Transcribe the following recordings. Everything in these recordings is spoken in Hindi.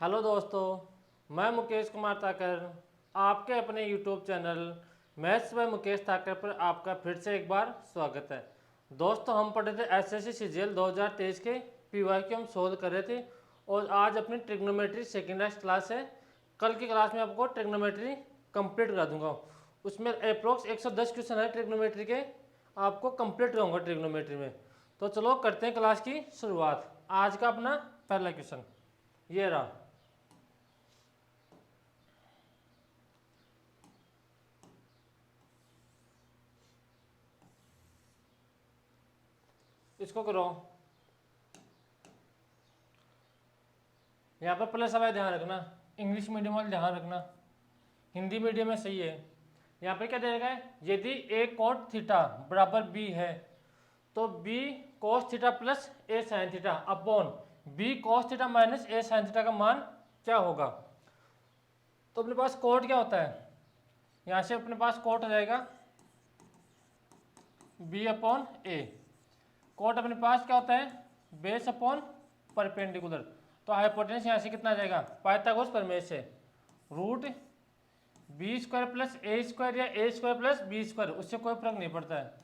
हेलो दोस्तों, मैं मुकेश कुमार ताकर आपके अपने YouTube channel maths by Mukesh Takar पर आपका फिर से एक बार स्वागत है। दोस्तों, हम पढ़ रहे थे एसएससी सीजीएल 2023 के पीवाईक्यू हम सोल्व कर रहे थे और आज अपनी ट्रिग्नोमेट्री सेकेंड क्लास है। कल की क्लास में आपको ट्रिग्नोमेट्री कंप्लीट करा दूंगा। उसमें अप्रोक्स 110 क्वेश्चन है ट्रिग्नोमेट्री के, आपको कंप्लीट कराऊंगा ट्रिग्नोमेट्री में। तो चलो करते हैं क्लास की शुरुआत। आज का अपना पहला क्वेश्चन ये रहा। इसको करो, यहाँ पर प्लस वाला ध्यान रखना, इंग्लिश मीडियम वाला ध्यान रखना, हिंदी मीडियम में सही है। यहाँ पे क्या दे रखा है, यदि ए कॉट थीटा बराबर बी है तो b cos theta plus a sine theta upon b cos theta minus a sine theta का मान क्या होगा। तो अपने पास कोट क्या होता है, यहाँ से अपने पास कोट हो जाएगा बी अपॉन ए। कोट अपने पास क्या होता है, बेस अपॉन परपेंडिकुलर। तो हाइपोटेनस यहाँ से कितना आ जाएगा, पाइथागोरस प्रमेय से root b square plus a square या ए स्क्वायर प्लस बी स्क्वायर, उससे कोई फर्क नहीं पड़ता है।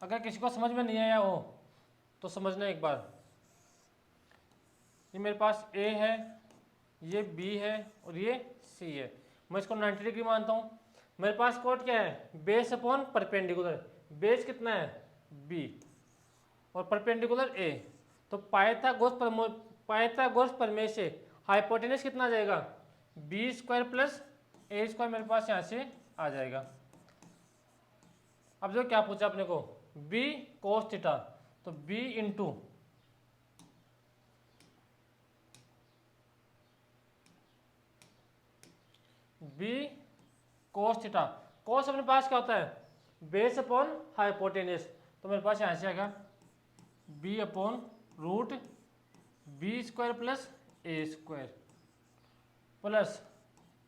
अगर किसी को समझ में नहीं आया हो तो समझना एक बार। ये मेरे पास ए है, ये बी है और ये सी है। मैं इसको 90 डिग्री मानता हूँ। मेरे पास कोट क्या है, बेस अपॉन परपेंडिकुलर। बेस कितना है बी और परपेंडिकुलर ए। तो पाइथागोरस प्रमेय से हाइपोटेनस कितना आ जाएगा, B square plus a square मेरे पास यहाँ से आ जाएगा। अब जो क्या पूछा अपने को, बी कोस थीटा, तो b into b cos theta. Cos अपने पास क्या होता है, बेस अपॉन हाइपोटेनस। तो मेरे पास यहाँ से आएगा b upon root b square plus a square plus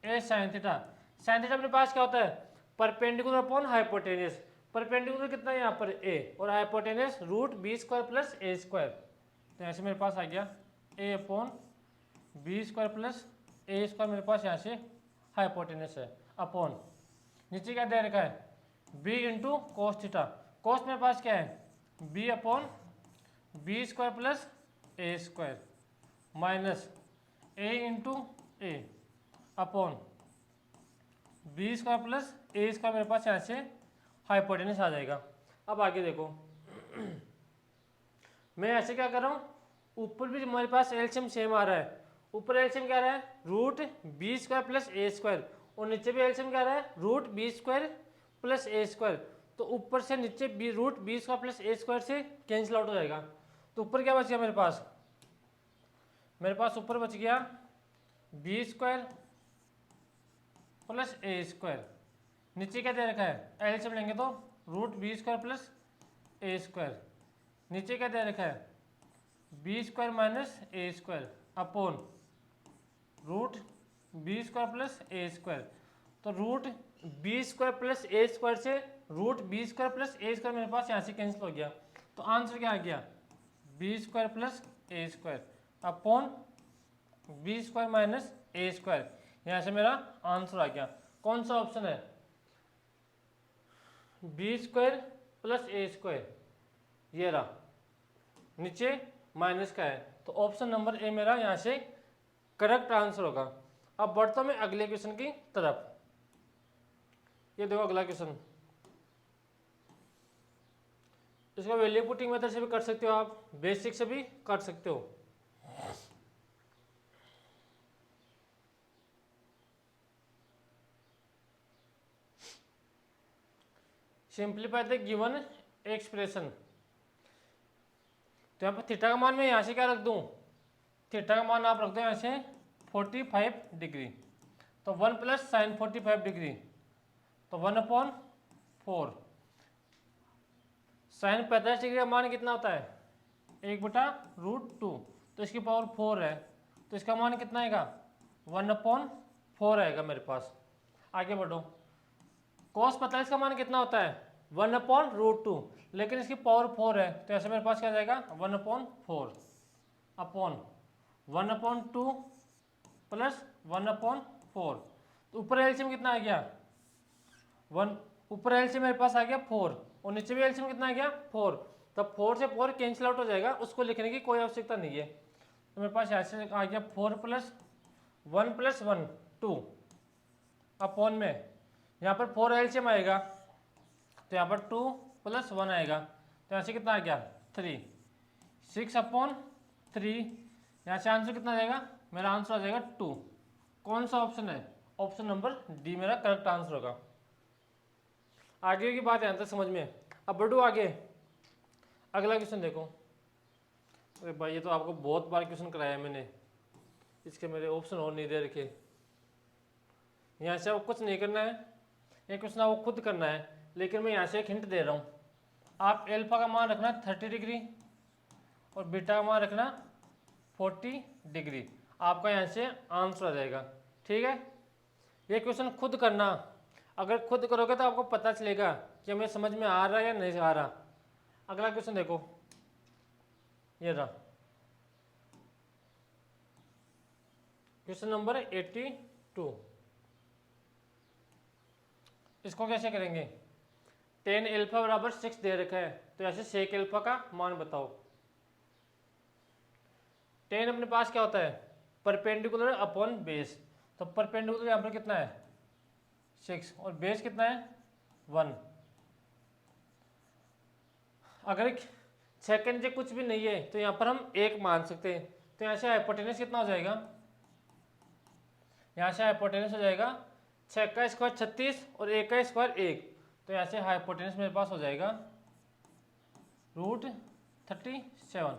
a sine theta. Sine theta अपने पास क्या होता है, परपेंडिकुलर अपॉन हाइपोटेनस। परपेंडिकुलर कितना है यहाँ पर ए और hypotenuse root b square plus a square. तो यहाँ से मेरे पास आ गया a upon b square plus a square, मेरे पास यहाँ से हाइपोटेनस है अपॉन नीचे क्या दे रखा है, b into cos theta. Cos मेरे पास क्या है, b upon b square plus a square minus a into a upon b square plus a square, मेरे पास यहाँ से हाइपोटेनस आ जाएगा। अब आगे देखो, मैं ऐसे क्या कर रहा हूँ, ऊपर भी हमारे पास एलसीएम सेम आ रहा है। ऊपर एलसीएम क्या रहा है, root b square plus a square, और नीचे भी एलसीएम क्या रहा है, root b square plus a square. तो ऊपर से नीचे b root b square plus a square से कैंसिल आउट हो जाएगा। तो ऊपर क्या बच गया मेरे पास, ऊपर बच गया b square plus a square. नीचे क्या दे रखा है, एलसीएम लेंगे तो root b square plus a square. नीचे क्या दे रखा है, b square minus a square upon root b square plus a square. तो root b square plus a square से root b square plus a square मेरे पास यहाँ से कैंसिल हो गया। तो आंसर क्या आ गया, b square plus a square upon b square minus a square. यहाँ से मेरा आंसर आ गया। कौन सा ऑप्शन है, b square plus a square, ये रहा, नीचे माइनस का है। तो ऑप्शन नंबर ए मेरा यहाँ से करेक्ट आंसर होगा। अब बढ़ता मैं अगले क्वेश्चन की तरफ। ये देखो अगला क्वेश्चन, इसका वैल्यू पुटिंग मेथड से भी कर सकते हो आप, बेसिक से भी कर सकते हो। Simplify the given expression. तो यहाँ पर थीटा का मान मैं यहाँ से क्या रख दूँ, थीटा का मान आप रख दो यहाँ से 45 डिग्री। तो 1 प्लस साइन 45 डिग्री, तो 1/4। साइन 45 डिग्री का मान कितना होता है, 1/√2। तो इसकी पावर 4 है, तो इसका मान कितना आएगा, 1/4 आएगा मेरे पास। आगे बढ़ो, cos 45 का मान कितना होता है, 1/√2, लेकिन इसकी पावर 4 है, तो ऐसे मेरे पास क्या जाएगा 1/4 अपॉन 1/2 प्लस 1/4। तो ऊपर एलसीएम कितना आ गया 1, ऊपर एलसीएम मेरे पास आ गया 4 और नीचे भी एलसीएम कितना आ गया 4। तब 4 से 4 कैंसिल आउट हो जाएगा, उसको लिखने की कोई आवश्यकता नहीं है। तो मेरे पास ऐसे आ गया 4 + 1 + 1 2 अपॉन में यहाँ पर 4 एलसीएम आएगा तो यहाँ पर 2 + 1 आएगा, तो यहाँ से कितना आ गया 3 6/3। यहाँ से आंसर कितना आ जाएगा, मेरा आंसर आ जाएगा 2। कौन सा ऑप्शन है, ऑप्शन नंबर डी मेरा करेक्ट आंसर होगा। आगे की बात यहाँ तक समझ में। अब बढ़ो आगे, अगला क्वेश्चन देखो। अरे भाई ये तो आपको बहुत बार क्वेश्चन कराया है मैंने, इसके मेरे ऑप्शन और नहीं दे रखे। यहाँ से आपको कुछ नहीं करना है, ये क्वेश्चन आपको खुद करना है, लेकिन मैं यहाँ से एक हिंट दे रहा हूँ। आप एल्फा का मान रखना 30 डिग्री और बीटा का मान रखना 40 डिग्री, आपका यहाँ से आंसर आ जाएगा। ठीक है, ये क्वेश्चन खुद करना, अगर खुद करोगे तो आपको पता चलेगा कि हमें समझ में आ रहा है या नहीं आ रहा। अगला क्वेश्चन देखो, ये रहा क्वेश्चन नंबर 82। इसको कैसे करेंगे, tan अल्फा बराबर 6 दे रखा है, तो ऐसे sec अल्फा का मान बताओ। tan अपने पास क्या होता है, परपेंडिकुलर अपॉन बेस। तो परपेंडिकुलर यहाँ पर कितना है 6 और बेस कितना है 1। अगर 6 के नीचे कुछ भी नहीं है तो यहाँ पर हम 1 मान सकते हैं। तो यहाँ से हाइपोटेनस कितना हो जाएगा, यहाँ से हाइपोटेनस हो जाएगा 6 का स्क्वायर 36 और 1 का स्क्वायर 1। तो यहाँ से हाइपोटेनस मेरे पास हो जाएगा √37।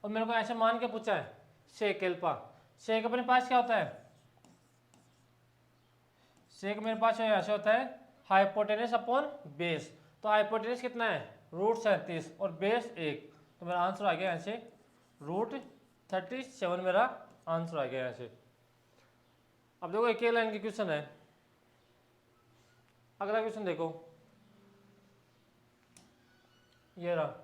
और मेरे को ऐसे मान के पूछा है सेक अल्फा। सेक अपने पास क्या होता है, सेक मेरे पास ऐसे होता है हाइपोटेनस अपॉन बेस। तो हाइपोटेनस कितना है √37 और बेस 1। तो मेरा आंसर आ गया यहाँ से √37 मेरा आंसर आ गया यहाँ से। अब देखो एक लाइन की क्वेश्चन है। अगला क्वेश्चन देखो, ये रहा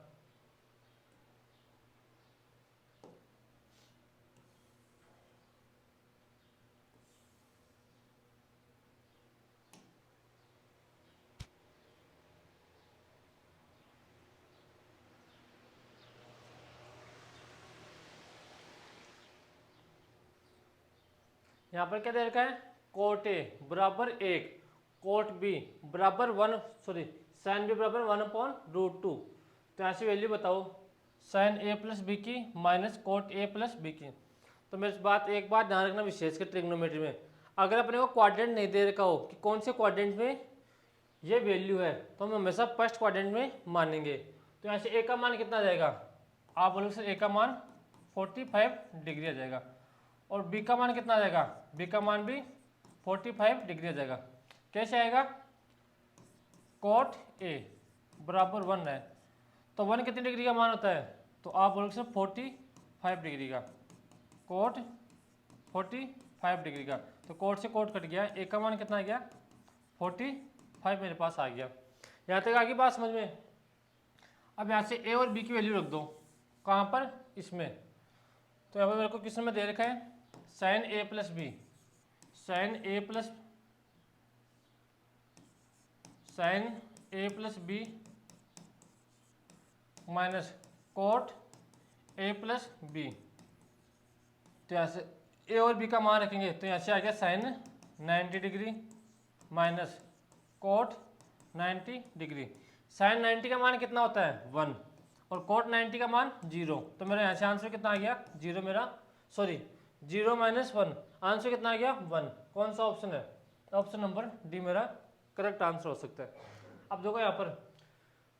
यहाँ पर क्या दे रखा है, कोट ए बराबर 1 कोट बी बराबर 1 सॉरी साइन बी बराबर 1/√2। तो यहाँ से वैल्यू बताओ साइन ए प्लस बी की minus cot A plus B की। तो मेरे एक बात ध्यान रखना विशेष कर ट्रिग्नोमेट्री में, अगर अपने को क्वाड्रेंट नहीं दे रखा हो कि कौन से क्वाड्रेंट में ये वैल्यू है, तो हम हमेशा फर्स्ट क्वाड्रेंट में मानेंगे। तो यहाँ से ए का मान कितना आ जाएगा, आप बोलोगे सर ए का मान 45 डिग्री आ जाएगा और बी का मान कितना आ जाएगा, बी का मान भी 45 डिग्री आ जाएगा। कैसे आएगा, कोट ए बराबर 1 है, तो 1 कितनी डिग्री का मान होता है, तो आप बोलोगे सर 45 डिग्री का, कोट 45 डिग्री का। तो कोट से कोट कट गया, ए का मान कितना आ गया 45 मेरे पास आ गया। यहाँ तक आगे बात समझ में। अब यहाँ से ए और बी की वैल्यू रख दो, कहाँ पर, इसमें। तो यहाँ पर मेरे को क्वेश्चन में दे रखा है sine A plus B, sine A plus B minus cot A plus B. तो यहाँ से ए और बी का मान रखेंगे, तो यहाँ से आ गया sine 90 degree minus cot 90 degree. Sine 90 का मान कितना होता है 1 और कोट 90 का मान 0। तो मेरा यहाँ से आंसर कितना आ गया 0, मेरा सॉरी 0 - 1, आंसर कितना आ गया 1। कौन सा ऑप्शन है, ऑप्शन नंबर डी मेरा करेक्ट आंसर हो सकता है। अब देखो यहाँ पर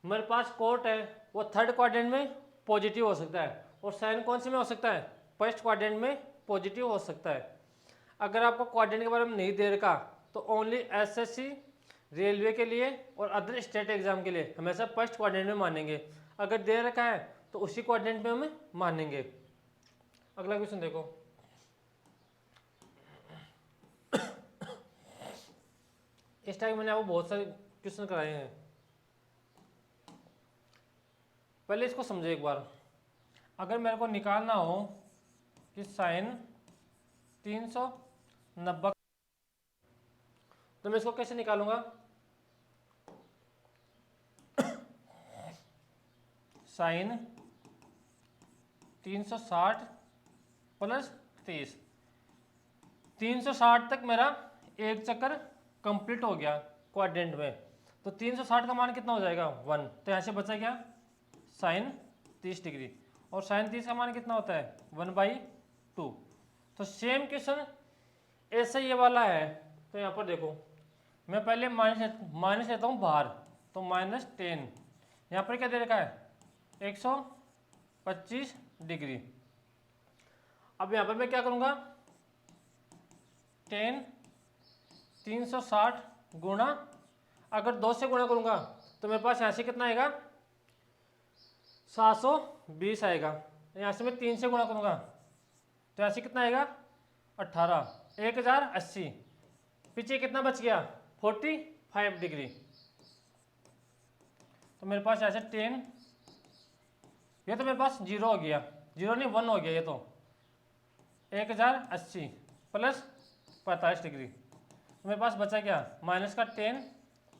मेरे पास कोट है, वो थर्ड क्वाड्रेंट में पॉजिटिव हो सकता है और साइन कौन से में हो सकता है, फर्स्ट क्वाड्रेंट में पॉजिटिव हो सकता है। अगर आपको क्वाड्रेंट के बारे में नहीं दे रखा तो ओनली एसएससी रेलवे के लिए और अदर स्टेट एग्जाम के लिए हमेशा फर्स्ट क्वाड्रेंट में मानेंगे। अगर दे रखा है तो उसी क्वाड्रेंट में हमें मानेंगे। अगला क्वेश्चन देखो, इस टाइम मैंने आपको बहुत सारे क्वेश्चन कराए हैं, पहले इसको समझो एक बार। अगर मेरे को निकालना हो कि साइन 390, तो मैं इसको कैसे निकालूंगा, साइन 360 प्लस 30, 360 तक मेरा एक चक्कर कंप्लीट हो गया क्वाड्रेंट में, तो 360 का मान कितना हो जाएगा 1, तो यहाँ से बचा क्या साइन 30 डिग्री, और साइन 30 का मान कितना होता है 1/2। तो सेम क्वेश्चन ऐसा ये वाला है, तो यहाँ पर देखो मैं पहले माइनस लेता हूँ बाहर, तो -10, यहाँ पर क्या दे रखा है 125 डिग्री। अब यहाँ पर मैं क्या करूँगा 10 360 गुणा, अगर 2 से गुणा करूँगा तो मेरे पास यहाँ से कितना आएगा 720 आएगा, यहाँ से मैं 3 से गुणा करूँगा तो यहाँ से कितना आएगा 18, 1080, पीछे कितना बच गया 45 डिग्री, तो मेरे पास यहाँ से 10, ये तो मेरे पास 0 हो गया, 0 नहीं 1 हो गया, ये तो 1080 प्लस 45 डिग्री, तो मेरे पास बचा क्या माइनस का 10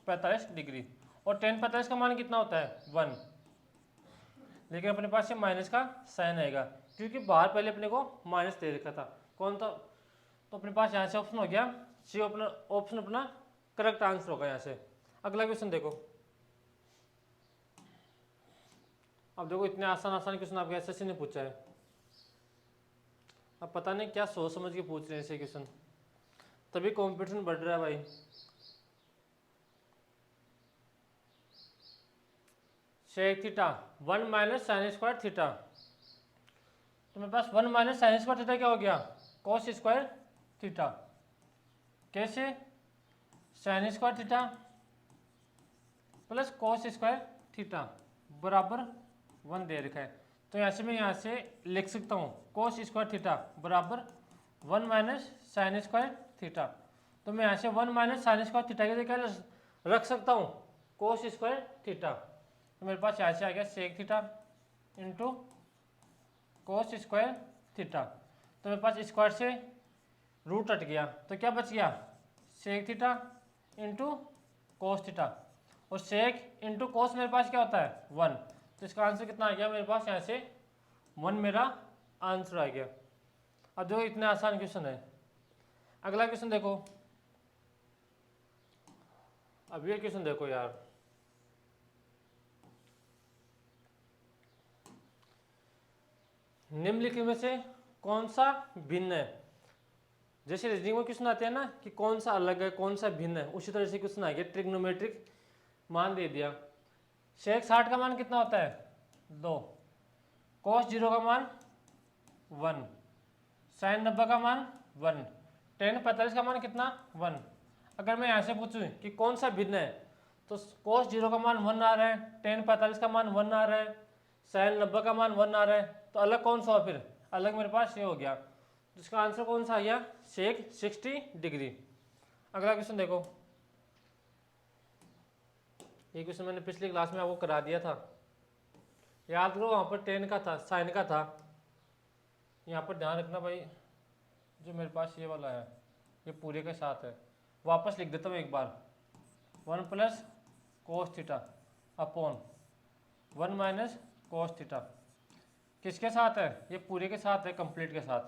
45 डिग्री, और 10 45 का मान कितना होता है 1, लेकिन अपने पास ये माइनस का साइन आएगा क्योंकि बाहर पहले अपने को माइनस दे रखा था कौन था, तो अपने पास यहाँ से ऑप्शन हो गया सी, ऑप्शन अपना करेक्ट आंसर होगा यहाँ से। अगला क्वेश्चन देखो, अब देखो इतने आसान आसान क्वेश्चन आपके एसएससी ने पूछा है, अब पता नहीं क्या सोच समझ के पूछ रहे हैं ऐसे क्वेश्चन, तभी कंपटीशन बढ़ रहा है भाई। Sec theta 1 minus sine square theta, तो मेरे पास 1 माइनस साइन स्क्वायर थीटा क्या हो गया कॉस स्क्वायर थीटा, कैसे sine square theta plus cos square theta बराबर 1 दे रखा है, तो यहाँ से मैं यहाँ से लिख सकता हूँ कॉस स्क्वायर थीटा बराबर 1 माइनस साइन स्क्वायर थीटा, तो मैं यहाँ से 1 माइनस साइन स्क्वायर थीटा की जगह रख सकता हूँ कॉस स्क्वायर थीटा, तो मेरे पास यहाँ से आ गया sec theta into cos square theta, तो मेरे पास स्क्वायर से रूट हट गया, तो क्या बच गया sec theta into cos theta, और सेक इंटू कॉस मेरे पास क्या होता है 1, तो इसका आंसर कितना आ गया मेरे पास यहाँ से 1 मेरा आंसर आ गया। अब देखो इतना आसान क्वेश्चन है। अगला क्वेश्चन देखो, अब ये क्वेश्चन देखो यार, निम्नलिखित में से कौन सा भिन्न है, जैसे रीजनिंग में क्वेश्चन आते हैं ना कि कौन सा अलग है कौन सा भिन्न है, उसी तरह से क्वेश्चन आ गया, ट्रिग्नोमेट्रिक मान दे दिया, सेक 60 का मान कितना होता है 2, कॉस 0 का मान 1, साइन 90 का मान 1, टेन 45 का मान कितना 1। अगर मैं यहाँ से पूछूँ कि कौन सा भिन्न है, तो कॉस 0 का मान 1 आ रहा है, टेन 45 का मान 1 आ रहा है, साइन 90 का मान 1 आ रहा है, तो अलग कौन सा हो, फिर अलग मेरे पास ये हो गया, तो इसका आंसर कौन सा आ गया सेक 60 डिग्री। अगला क्वेश्चन देखो, ये क्वेश्चन मैंने पिछली क्लास में आपको करा दिया था, याद करो वहाँ पर टेन का था साइन का था, यहाँ पर ध्यान रखना भाई, जो मेरे पास ये वाला है ये पूरे के साथ है, वापस लिख देता हूँ एक बार, 1 plus cos theta upon 1 minus cos theta, किसके साथ है ये पूरे के साथ है कंप्लीट के साथ,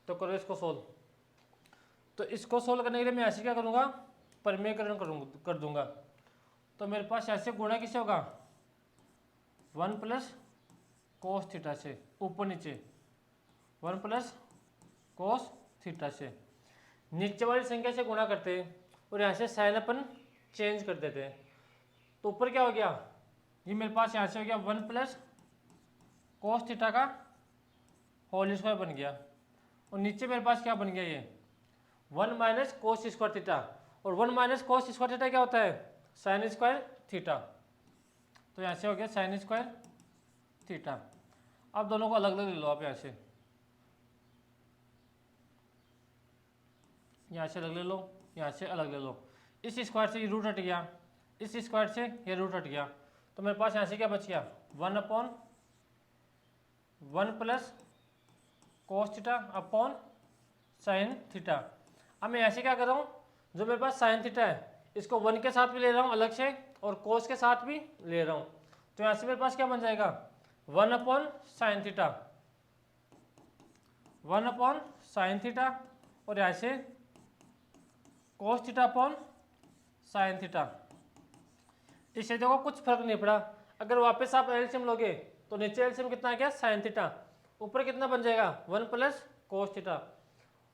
तो करो इसको सोल्व। तो इसको सोल्व करने के लिए मैं ऐसे क्या करूँगा परिमेयकरण कर दूंगा, तो मेरे पास ऐसे गुणा किससे होगा 1 प्लस कोस थीटा से, ऊपर नीचे 1 प्लस कोस थीटा से, नीचे वाली संख्या से गुणा करते हैं और यहाँ से साइन अपन चेंज कर देते हैं, तो ऊपर क्या हो गया ये मेरे पास यहाँ से हो गया 1 प्लस कोस थीटा का होल स्क्वायर बन गया, और नीचे मेरे पास क्या बन गया ये 1 माइनस कोस स्क्वायर थीटा, और 1 माइनस कोस स्क्वायर थीटा क्या होता है साइन स्क्वायर थीटा, तो यहाँ से हो गया साइन स्क्वायर थीटा। अब दोनों को अलग अलग ले लो आप, यहाँ से अलग ले लो, यहाँ से अलग ले लो, इस स्क्वायर से ये रूट हट गया, इस स्क्वायर से ये रूट हट गया, तो मेरे पास यहाँ से क्या बच गया 1 upon 1 plus cos theta upon sine theta. अब मैं ऐसे क्या कर रहा हूँ, जो मेरे पास साइन थीटा है इसको 1 के साथ भी ले रहा हूँ अलग से और कोस के साथ भी ले रहा हूँ। तो यहाँ से मेरे पास क्या बन जाएगा 1 upon sine theta, 1 upon sine theta और यहाँ से cos theta upon sine theta. इससे देखो कुछ फर्क नहीं पड़ा। अगर वापस आप एलसीएम लोगे तो नीचे एलसीएम कितना आ गया साइन थीटा, ऊपर कितना बन जाएगा 1 plus cos theta.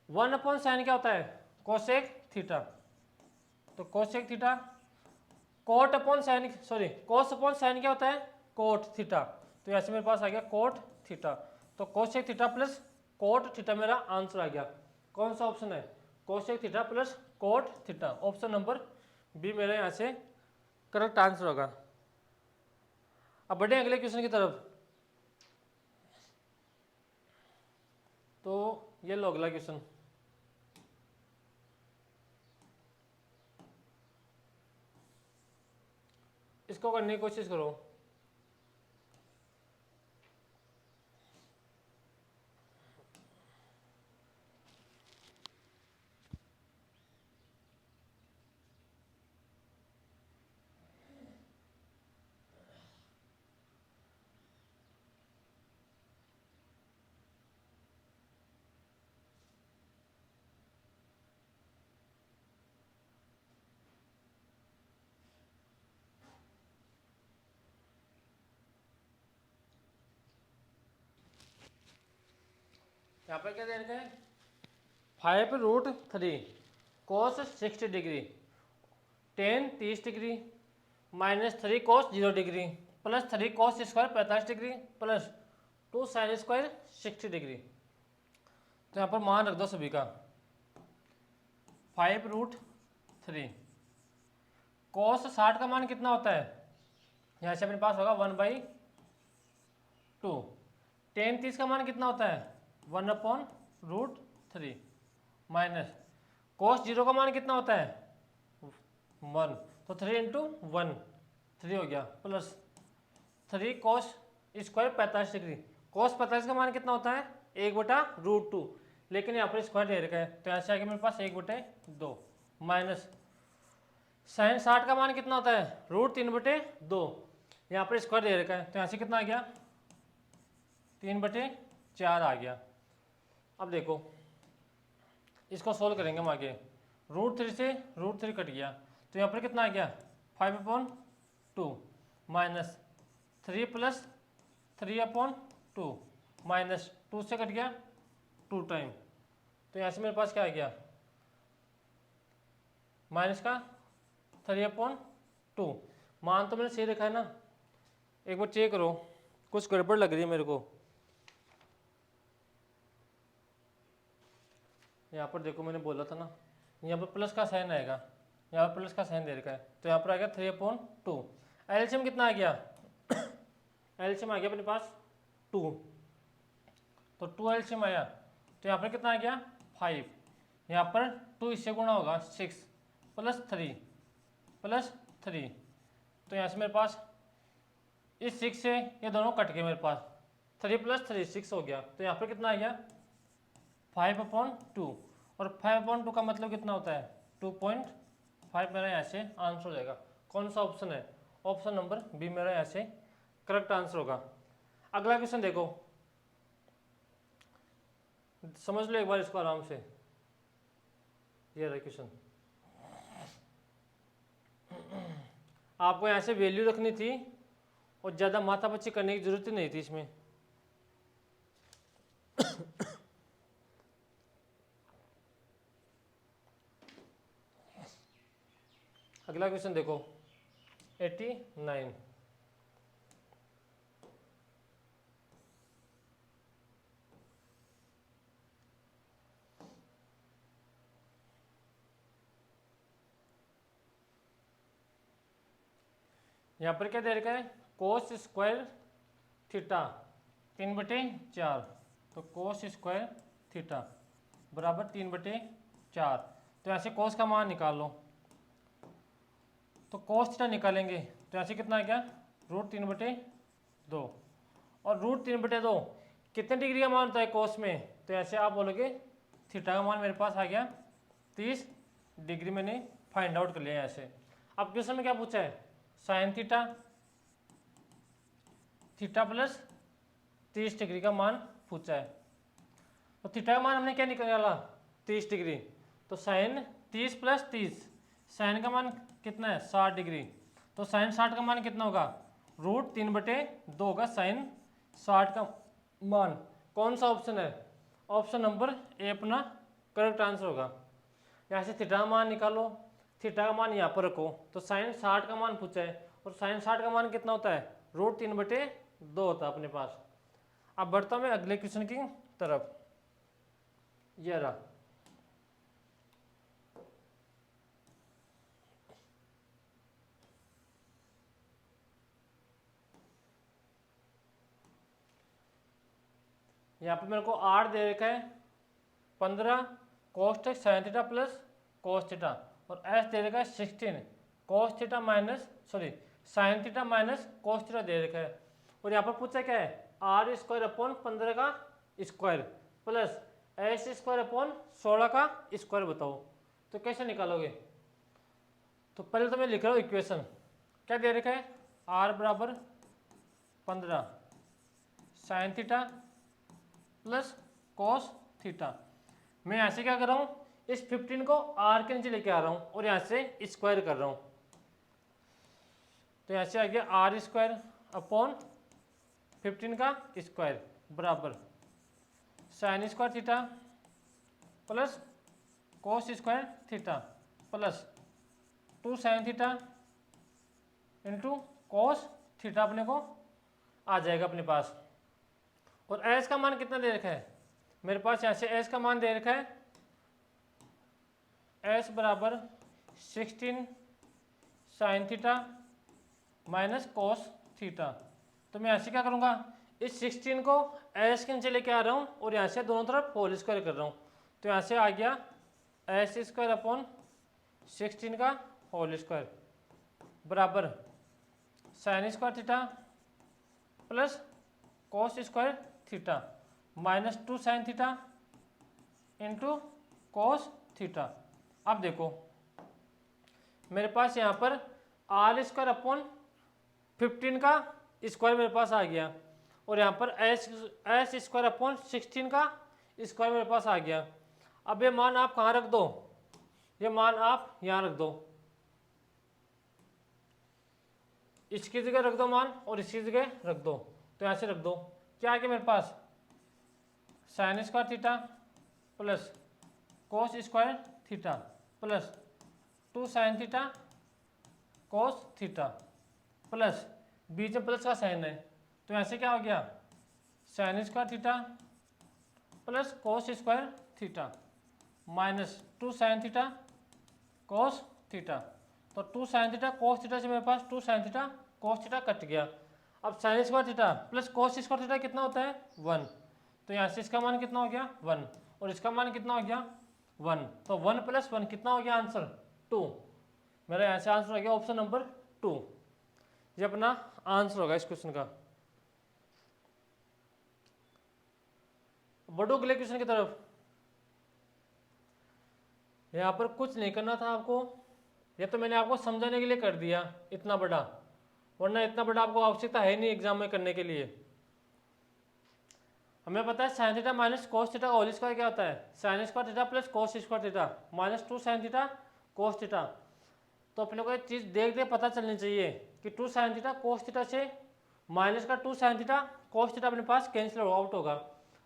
1 upon sine क्या होता है कोसेक थीटा, तो cosec theta. Cot upon sine sorry cos upon sine क्या होता है कोट थीटा, तो ऐसे मेरे पास आ गया कोट थीटा। तो cosec theta plus cot theta मेरा आंसर आ गया। कौन सा ऑप्शन है cosec theta plus cot theta, option number B मेरा यहाँ से करेक्ट आंसर होगा। अब बढ़े अगले क्वेश्चन की तरफ। तो ये लो अगला क्वेश्चन। इसको करने की कोशिश करो। यहाँ पर क्या दे रखा है 5√3 कोस 60 डिग्री, टेन 30 डिग्री, -3 कोस 0 degree, plus 3 cos square 45 degree, plus 2 sine square 60 degree. तो यहाँ पर मान रख दो सभी का। 5√3 कोस 60 का मान कितना होता है, यहाँ से अपने पास होगा 1/2। टेन 30 का मान कितना होता है 1/√3 माइनस कोस 0 का मान कितना होता है 1, तो 3 × 1 3 हो गया, प्लस 3 कोस स्क्वायर 45 डिग्री। कोस 45 का मान कितना होता है 1/√2, लेकिन यहाँ पर स्क्वायर दे रखा है तो यहाँ से आगे मेरे पास 1/2 माइनस साइन 60 का मान कितना होता है √3/2, यहाँ पर स्क्वायर दे रखा है तो यहाँ से कितना आ गया 3/4 आ गया। अब देखो इसको सोल्व करेंगे हम आगे। √3 से √3 कट गया तो यहाँ पर कितना आ गया 5/2 माइनस 3 + 3/2 माइनस 2 से कट गया 2 टाइम, तो यहाँ से मेरे पास क्या आ गया माइनस का 3/2। मान तो मैंने सही रखा है ना, एक बार चेक करो, कुछ गड़बड़ लग रही है मेरे को। यहाँ पर देखो मैंने बोला था ना यहाँ पर प्लस का साइन आएगा, यहाँ पर प्लस का साइन दे रखा है तो यहाँ पर आ गया 3/2। एलसीएम कितना आ गया एलसीएम आ गया अपने पास 2, तो 2 एलसीएम आया तो यहाँ पर कितना आ गया 5, यहाँ पर 2 इससे गुणा होगा 6 + 3 + 3, तो यहाँ से मेरे पास इस 6 से ये दोनों कट गए, मेरे पास 3 + 3 6 हो गया, तो यहाँ पर कितना आ गया 5/2 और 5/2 का मतलब कितना होता है 2.5, मेरा यहाँ से आंसर हो जाएगा। कौन सा ऑप्शन है ऑप्शन नंबर बी मेरा यहाँ से करेक्ट आंसर होगा। अगला क्वेश्चन देखो, समझ लो एक बार इसको आराम से। ये रहा क्वेश्चन, आपको यहाँ से वैल्यू रखनी थी और ज़्यादा माथापच्ची करने की जरूरत ही नहीं थी इसमें। अगला क्वेश्चन देखो 89। यहाँ पर क्या दे रखा है कोस स्क्वायर थीटा 3/4, तो कोस स्क्वायर थीटा बराबर 3/4, तो ऐसे कोस का मान निकाल लो। तो कोस थीटा निकालेंगे तो ऐसे कितना आ गया √3/2, और √3/2 कितने डिग्री का मान होता है कोस में तो ऐसे आप बोलोगे थीटा का मान मेरे पास आ गया 30 डिग्री, मैंने फाइंड आउट कर लिया ऐसे। अब क्वेश्चन में क्या पूछा है, sine theta theta plus 30 degree का मान पूछा है। तो थीटा का मान हमने क्या निकाला 30 डिग्री, तो साइन 30 प्लस 30, साइन का मान कितना है 60 डिग्री, तो साइन 60 का मान कितना होगा √3/2 होगा साइन 60 का मान। कौन सा ऑप्शन है, ऑप्शन नंबर ए अपना करेक्ट आंसर होगा। यहाँ से थीटा का मान निकालो, थीटा का मान यहाँ पर रखो, तो साइन 60 का मान पूछा है और साइन 60 का मान कितना होता है √3/2 होता है अपने पास। अब बढ़ता हूँ मैं अगले क्वेश्चन की तरफ, ये रहा। यहाँ पे मेरे को आर दे रखा है 15 cos sine theta plus cos theta, और एस दे रखा है 16 cos theta minus sine theta minus cos theta दे रखा है। और यहाँ पर पूछा क्या है r² / 15 का स्क्वायर प्लस s² / 16 का स्क्वायर बताओ, तो कैसे निकालोगे। तो पहले तो मैं लिख रहा हूँ इक्वेशन, क्या दे रखा है r बराबर 15 sign theta plus cos theta. मैं यहाँ से क्या कर रहा हूँ, इस 15 को r के नीचे लेके आ रहा हूँ और यहाँ से स्क्वायर कर रहा हूँ, तो यहाँ से आ गया r² / 15 का स्क्वायर बराबर sin² theta plus cos² theta plus 2 sin theta into cos theta अपने को आ जाएगा अपने पास। और s का मान कितना दे रखा है मेरे पास, यहाँ से s का मान दे रखा है s बराबर 16 sign theta minus cos theta. तो मैं ऐसे क्या करूँगा, इस 16 को s के नीचे लेके आ रहा हूँ और यहाँ से दोनों तरफ होल स्क्वायर कर रहा हूँ, तो यहाँ से आ गया s² / 16 का होल स्क्वायर बराबर sin² theta plus cos² theta minus 2 sin theta into cos theta. अब देखो मेरे पास यहाँ पर r² / 15 का स्क्वायर मेरे पास आ गया और यहाँ पर s² / 16 का स्क्वायर मेरे पास आ गया। अब ये मान आप कहाँ रख दो, ये मान आप यहाँ रख दो, इसकी जगह रख दो मान और इसकी जगह रख दो, तो यहाँ से रख दो। क्या आ गया मेरे पास sin² theta plus cos² theta plus 2 sin theta cos theta plus बीच में प्लस का साइन है, तो यहाँ से क्या हो गया sin² theta plus cos² theta minus 2 sin theta cos theta. तो 2 sin थीटा cos थीटा से मेरे पास 2 sin theta cos theta cut गया। अब sin² theta plus cos² theta कितना होता है 1, तो यहाँ से इसका मान कितना हो गया 1 और इसका मान कितना हो गया 1, तो 1 + 1 कितना हो गया आंसर 2। मेरा यहाँ से आंसर हो गया ऑप्शन नंबर 2, ये अपना आंसर होगा इस क्वेश्चन का। बढ़ो अगले क्वेश्चन की तरफ। यहाँ पर कुछ नहीं करना था आपको, ये तो मैंने आपको समझाने के लिए कर दिया इतना बड़ा, वरना इतना बड़ा आपको आवश्यकता है नहीं एग्जाम में करने के लिए। हमें पता है sin theta minus cos theta का होल स्क्वायर क्या होता है sin² theta plus cos² theta minus 2 sin theta cos theta. तो अपने को एक चीज़ देख दे पता चलनी चाहिए कि 2 sin थीटा cos थीटा से माइनस का 2 sin थीटा cos थीटा अपने पास कैंसिल आउट होगा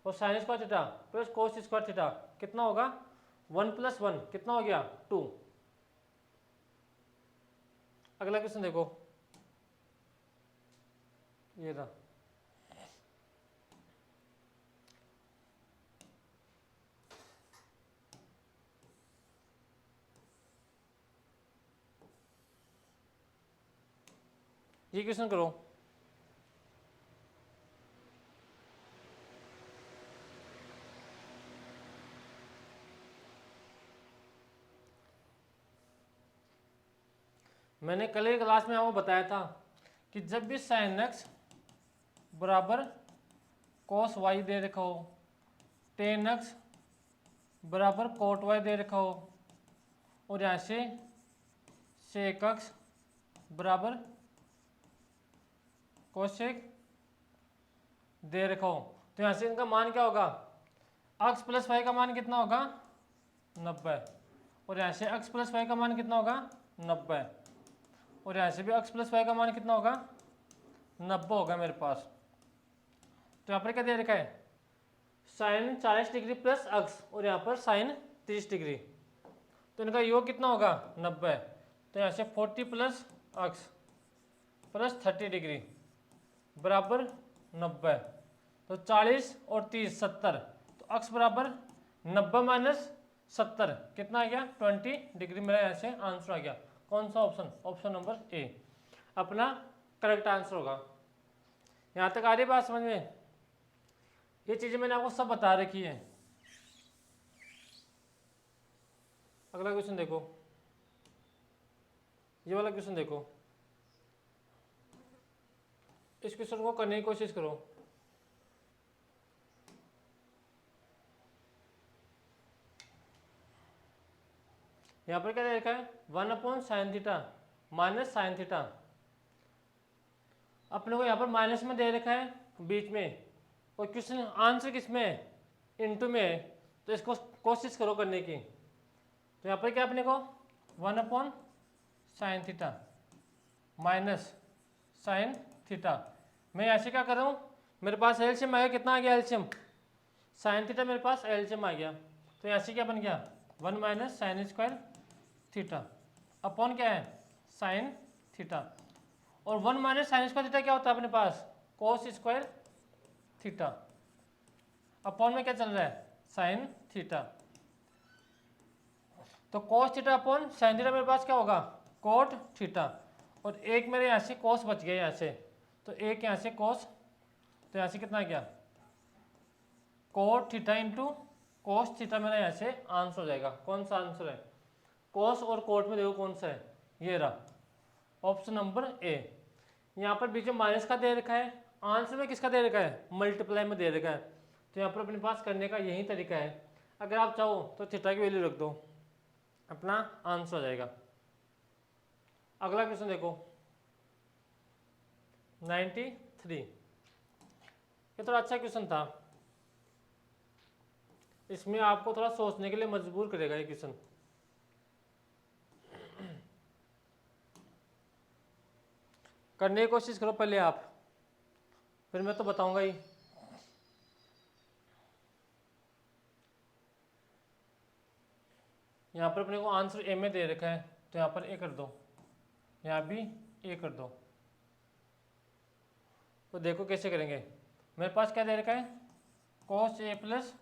और sin² theta plus cos² theta कितना होगा 1 + 1 कितना हो गया 2। अगला क्वेश्चन देखो, ये रहा। ये क्वेश्चन करो। मैंने कल की क्लास में आपको बताया था कि जब भी sin x बराबर cos y दे रखा हो टेन एक्स बराबर कोट वाई दे रखा हो और यहाँ से सेक एक्स बराबर कोसेक दे रखा हो, तो यहाँ से इनका मान क्या होगा, एक्स प्लस वाई का मान कितना होगा 90 और यहाँ से एक्स प्लस वाई का मान कितना होगा 90 और यहाँ से भी एक्स प्लस वाई का मान कितना होगा 90 होगा मेरे पास। तो यहाँ पर क्या दे रखा है साइन 40 डिग्री प्लस एक्स और यहाँ पर साइन 30 डिग्री, तो इनका योग कितना होगा 90, तो यहाँ से 40 प्लस एक्स प्लस 30 डिग्री बराबर 90, तो 40 और 30 70, तो एक्स बराबर 90 माइनस 70 कितना आ गया 20 डिग्री, मेरा यहाँ से आंसर आ गया। कौन सा ऑप्शन, ऑप्शन नंबर ए अपना करेक्ट आंसर होगा। यहाँ तक आ रही बात समझ में, ये चीज़ें मैंने आपको सब बता रखी है। अगला क्वेश्चन देखो, ये वाला क्वेश्चन देखो, इस क्वेश्चन को करने की कोशिश करो। यहाँ पर क्या दे रखा है 1/sin theta minus sine theta, अपने को यहाँ पर माइनस में दे रखा है बीच में और क्वेश्चन आंसर किस में है इनटू में है, तो इसको कोशिश करो करने की। तो यहाँ पर क्या अपने को 1/sin theta minus sine theta, मैं ऐसे क्या कर रहा हूँ, मेरे पास एलसीएम आ गया, कितना आ गया एलसीएम साइन थीटा, मेरे पास एलसीएम आ गया, तो ऐसे क्या बन गया 1 minus sine square theta upon क्या है साइन थीटा, और 1 माइनस साइन स्क्वायर थीटा क्या होता है अपने पास कोस स्क्वायर थीटा, अपॉन में क्या चल रहा है साइन थीटा, तो cos theta upon sine theta मेरे पास क्या होगा कोट थीटा, और एक मेरे यहाँ से कोस बच गया यहाँ से, तो एक यहाँ से कोस, तो यहाँ से कितना गया cot theta into cos theta, मेरा यहाँ से आंसर हो जाएगा। कौन सा आंसर है कोस और कोट में देखो कौन सा है, ये रहा ऑप्शन नंबर ए। यहाँ पर बीच में माइनस का दे रखा है, आंसर में किसका दे रखा है मल्टीप्लाई में दे रखा है, तो यहाँ पर अपने पास करने का यही तरीका है, अगर आप चाहो तो थीटा की वैल्यू रख दो, अपना आंसर हो जाएगा। अगला क्वेश्चन देखो 93, ये थोड़ा अच्छा क्वेश्चन था, इसमें आपको थोड़ा सोचने के लिए मजबूर करेगा ये क्वेश्चन। करने की कोशिश करो पहले आप, फिर मैं तो बताऊंगा ही। यहाँ पर अपने को आंसर ए में दे रखा है, तो यहाँ पर ए कर दो, यहाँ भी ए कर दो, तो देखो कैसे करेंगे। मेरे पास क्या दे रखा है cos a plus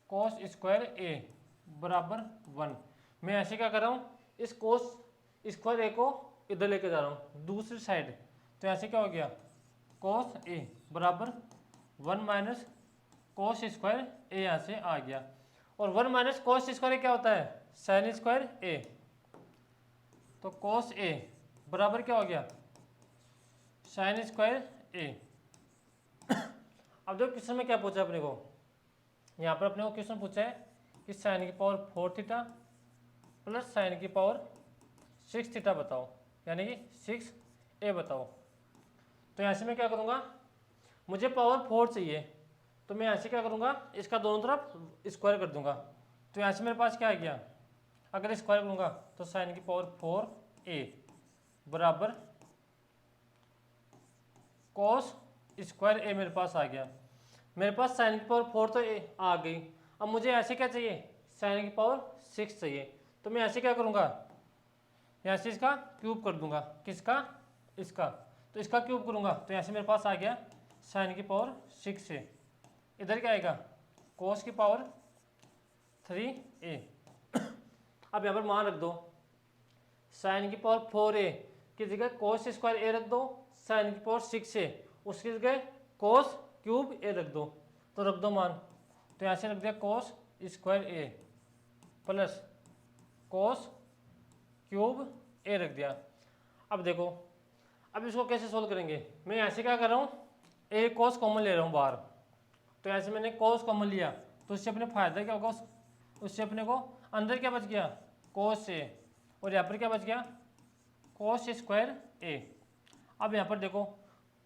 cos square a बराबर 1, मैं ऐसे क्या कर रहा हूँ इस cos स्क्वायर ए को इधर लेके जा रहा हूँ दूसरी साइड, तो ऐसे क्या हो गया cos a बराबर 1 माइनस cos स्क्वायर ए यहाँ से आ गया, और 1 माइनस cos स्क्वायर क्या होता है साइन स्क्वायर ए, तो cos a बराबर क्या हो गया साइन स्क्वायर ए। अब देखो क्वेश्चन में क्या पूछा अपने को, यहाँ पर अपने को क्वेश्चन पूछा है कि साइन की पावर 4 थीटा प्लस साइन की पावर 6 थीटा बताओ, यानी कि 6a बताओ। तो यहाँ से मैं क्या करूँगा, मुझे पावर 4 चाहिए, तो मैं यहाँ से क्या करूँगा इसका दोनों तरफ स्क्वायर कर दूंगा, तो यहाँ से मेरे पास क्या आ गया, अगर स्क्वायर करूँगा तो साइन की पावर 4a बराबर कॉस स्क्वायर ए मेरे पास आ गया। मेरे पास साइन की पावर 4 तो ए आ गई, अब मुझे ऐसे क्या चाहिए साइन की पावर 6 चाहिए, तो मैं ऐसे क्या करूँगा यहाँ से इसका क्यूब कर दूंगा, किसका इसका, तो इसका क्यूब करूँगा, तो यहाँ से मेरे पास आ गया साइन की पावर 6 से, इधर क्या आएगा कोस की पावर 3a। अब यहाँ पर मान रख दो, साइन की पावर 4a की जगह कोस स्क्वायर ए रख दो, साइन की पावर 6a उसकी जगह कोस क्यूब ए रख दो, तो रख दो मान, तो यहाँ से रख दिया कोस स्क्वायर ए प्लस कोस क्यूब ए रख दिया। अब देखो अब इसको कैसे सोल्व करेंगे, मैं यहाँ से क्या कर रहा हूँ ए कोस कॉमन ले रहा हूँ बाहर, तो ऐसे मैंने कोस कॉमन लिया तो उससे अपने फायदा क्या होगा, उससे अपने को अंदर क्या बच गया, कोस ए, और यहाँ पर क्या बच गया, कोस स्क्वायर ए। अब यहाँ पर देखो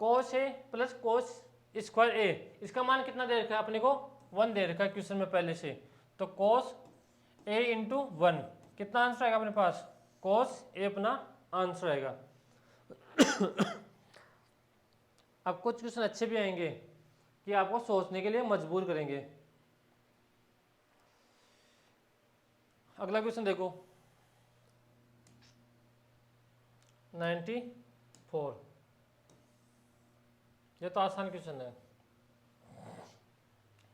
कोस ए प्लस कोस स्क्वायर ए, इसका मान कितना दे रखा है अपने को, 1 दे रखा है क्वेश्चन में पहले से। तो कोस ए इंटू 1 कितना आंसर आएगा अपने पास, कोस ए अपना आंसर आएगा। अब कुछ क्वेश्चन अच्छे भी आएंगे कि आपको सोचने के लिए मजबूर करेंगे। अगला क्वेश्चन देखो 94, ये तो आसान क्वेश्चन है।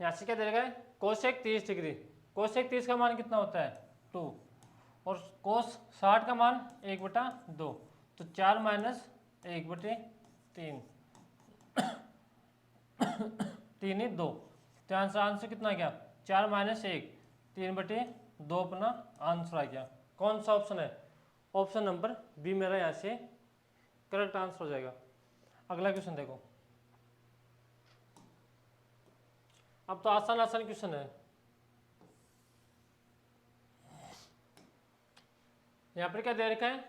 यहाँ से क्या दे रखा है, कोसेक 30 डिग्री, कोसेक 30 का मान कितना होता है 2, और कोस 60 का मान 1/2, तो 4 माइनस 1/3, 3 ही 2, तो आंसर कितना आ गया, 4 माइनस 1, 3/2 अपना आंसर आ गया। कौन सा ऑप्शन है, ऑप्शन नंबर बी मेरा यहाँ से करेक्ट आंसर हो जाएगा। अगला क्वेश्चन देखो, अब तो आसान आसान क्वेश्चन है। यहाँ पर क्या दे रखा है,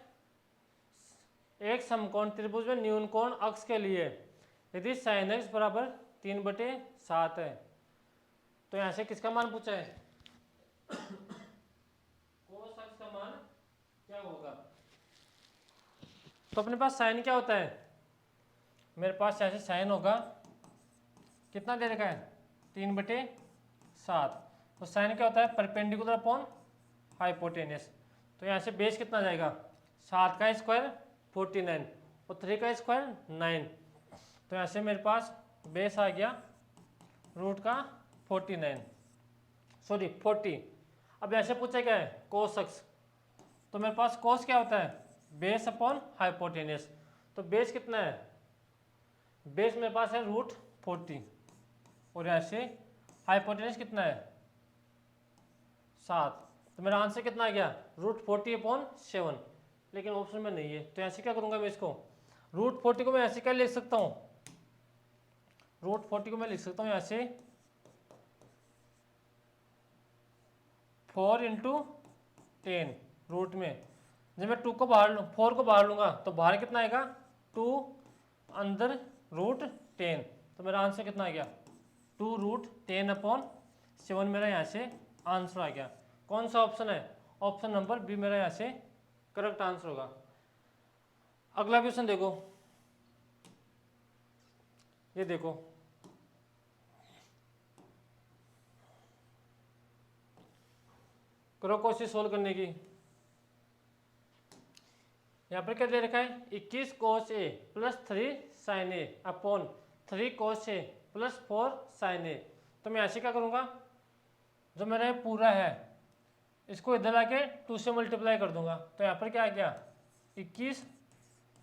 एक समकोण त्रिभुज में न्यून कोण अक्ष के लिए यदि sin x बराबर 3/7 है, तो यहाँ से किसका मान पूछा है, कोस अक्ष का मान क्या होगा। तो अपने पास साइन क्या होता है, मेरे पास ऐसे साइन होगा, कितना दे रखा है 3/7, तो साइन क्या होता है परपेंडिकुलर अपॉन हाइपोटेनस। तो यहाँ से बेस कितना जाएगा, 7 का स्क्वायर 49 और 3 का स्क्वायर 9, तो यहाँ से मेरे पास बेस आ गया रूट का 40। अब ऐसे पूछा क्या है कोस अक्ष, तो मेरे पास कोस क्या होता है बेस अपॉन हाइपोटेनस, तो बेस कितना है, बेस मेरे पास है रूट 40 और यहाँ से हाइपोटेनस कितना है 7, तो मेरा आंसर कितना आ गया रूट 40/7, लेकिन ऑप्शन में नहीं है। तो ऐसे क्या करूंगा मैं, इसको रूट 40 को मैं ऐसे क्या लिख सकता हूँ, रूट 40 को मैं लिख सकता हूँ यहाँ से 4 × 10 रूट में, जब मैं 2 को बाहर लूँ 4 को बाहर लूँगा तो बाहर कितना आएगा 2 अंदर रूट 10, तो मेरा आंसर कितना आ गया 2√10/7 मेरा यहाँ से आंसर आ गया। कौन सा ऑप्शन है, ऑप्शन नंबर बी मेरा यहाँ से करेक्ट आंसर होगा। अगला क्वेश्चन देखो, ये देखो करो कोशिश सोल्व करने की। यहाँ पर क्या दे रखा है 21 cos a plus 3 sin a upon 3 cos a plus 4 sin a, तो मैं ऐसे क्या करूँगा, जो मेरा ये पूरा है इसको इधर आके 2 से मल्टीप्लाई कर दूंगा, तो यहाँ पर क्या आ गया 21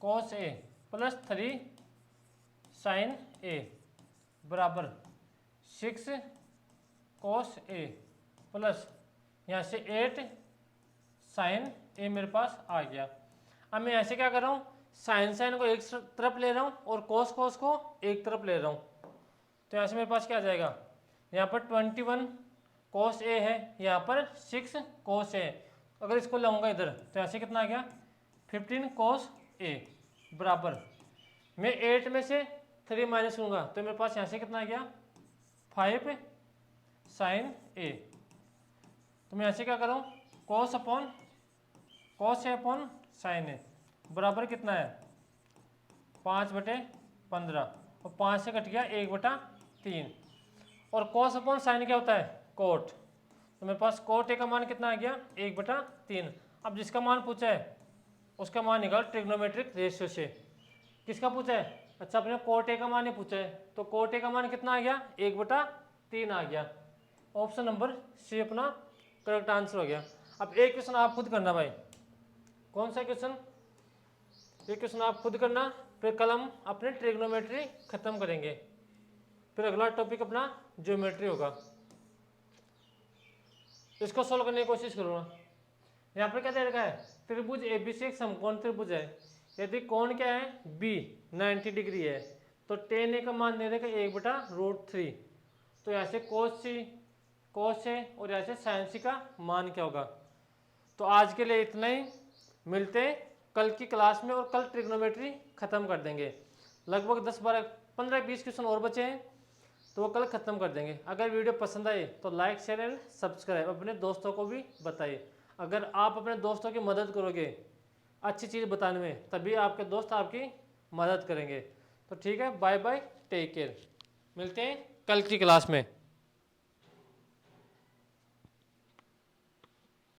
cos a plus 3 sin a बराबर 6 cos a प्लस यहाँ से 8 sin a मेरे पास आ गया। अब मैं ऐसे क्या कर रहा हूँ, साइन को एक तरफ ले रहा हूँ और कोस को एक तरफ ले रहा हूँ, तो यहाँ से मेरे पास क्या आ जाएगा, यहाँ पर 21 cos a है, यहाँ पर 6 cos a, अगर इसको लाऊंगा इधर तो ऐसे कितना आ गया 15 cos a बराबर, मैं 8 में से 3 माइनस करूँगा तो मेरे पास यहाँ से कितना आ गया 5 sin a, तो मैं ऐसे क्या कर रहा हूँ cos a upon sin a बराबर कितना है 5/15, और 5 से कट गया 1/3, और cos अपॉन sin क्या होता है कोट, तो मेरे पास कोट ए का मान कितना आ गया 1/3। अब जिसका मान पूछा है उसका मान निकाल ट्रिग्नोमेट्रिक रेशियो से। किसका पूछा है, अच्छा अपने कोट ए का मान ही पूछा है, तो कोट ए का मान कितना आ गया 1/3 आ गया। ऑप्शन नंबर सी अपना करेक्ट आंसर हो गया। अब एक क्वेश्चन आप खुद करना भाई, कौन सा क्वेश्चन, ये क्वेश्चन आप खुद करना, फिर कल हम अपने ट्रिग्नोमेट्री खत्म करेंगे, फिर अगला टॉपिक अपना ज्योमेट्री होगा। इसको सोल्व करने की कोशिश करूँगा। यहाँ पर क्या दे रखा है त्रिभुज एबीसी एक समकोण त्रिभुज है, यदि कोण क्या है बी 90 डिग्री है, तो tan a का मान दे देगा 1/√3, तो यहाँ से कोस है और यहाँ से साइन सी का मान क्या होगा। तो आज के लिए इतना ही, मिलते हैं कल की क्लास में और कल ट्रिग्नोमेट्री खत्म कर देंगे। लगभग 10-12-15-20 क्वेश्चन और बचे हैं तो वो कल खत्म कर देंगे। अगर वीडियो पसंद आए तो लाइक शेयर एंड सब्सक्राइब, अपने दोस्तों को भी बताइए। अगर आप अपने दोस्तों की मदद करोगे अच्छी चीज़ बताने में, तभी आपके दोस्त आपकी मदद करेंगे। तो ठीक है, बाय बाय, टेक केयर, मिलते हैं कल की क्लास में।